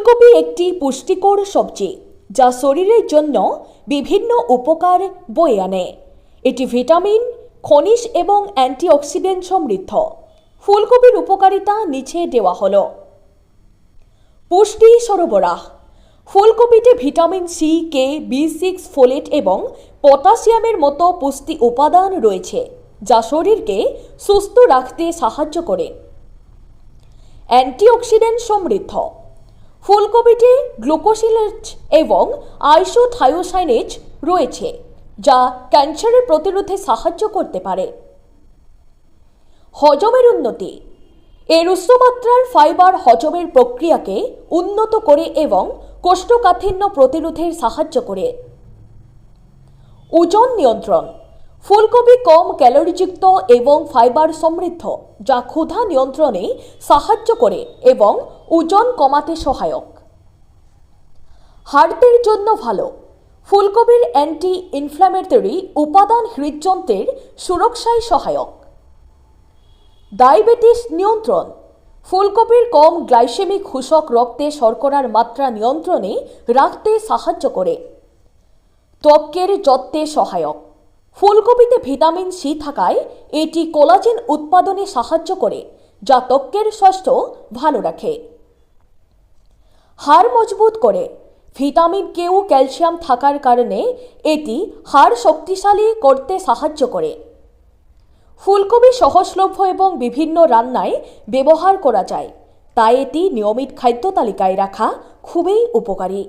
ফুলকপি একটি পুষ্টিকর সবজি যা শরীরের জন্য বিভিন্ন উপকার বয়ে আনে। এটি ভিটামিন, খনিজ এবং অ্যান্টিঅক্সিডেন্ট সমৃদ্ধ। ফুলকপির উপকারিতা নিচে দেওয়া হলো। পুষ্টি সরবরাহ। ফুলকপিতে ভিটামিন সি, কে, বি6, ফোলেট এবং পটাশিয়ামের মতো পুষ্টি উপাদান রয়েছে যা শরীরকে সুস্থ রাখতে সাহায্য করে। অ্যান্টিঅক্সিডেন্ট সমৃদ্ধ। ফুলকপিতে গ্লুকোসিলেজ এবং আইসোথায়োসাইনেজ রয়েছে যা ক্যান্সারের প্রতিরোধে সাহায্য করতে পারে। হজমের উন্নতি। এর উচ্চমাত্রার ফাইবার হজমের প্রক্রিয়াকে উন্নত করে এবং কোষ্ঠকাঠিন্য প্রতিরোধে সাহায্য করে। ওজন নিয়ন্ত্রণ। ফুলকপি কম ক্যালোরিযুক্ত এবং ফাইবার সমৃদ্ধ যা ক্ষুধা নিয়ন্ত্রণে সাহায্য করে এবং ওজন কমাতে সহায়ক। হার্টের জন্য ভালো। ফুলকপির অ্যান্টি ইনফ্ল্যামেটরি উপাদান হৃদযন্ত্রের সুরক্ষায় সহায়ক। ডায়াবেটিস নিয়ন্ত্রণ। ফুলকপির কম গ্লাইসেমিক সূচক রক্তে শর্করার মাত্রা নিয়ন্ত্রণে রাখতে সাহায্য করে। ত্বকের যত্নে সহায়ক। ফুলকপিতে ভিটামিন সি থাকায় এটি কোলাজেন উৎপাদনে সাহায্য করে যা ত্বকের স্বাস্থ্য ভালো রাখে। হাড় মজবুত করে। ভিটামিন কে ও ক্যালসিয়াম থাকার কারণে এটি হাড় শক্তিশালী করতে সাহায্য করে। ফুলকপি সহজলভ্য এবং বিভিন্ন রান্নায় ব্যবহার করা যায়, তাই এটি নিয়মিত খাদ্য তালিকায় রাখা খুবই উপকারী।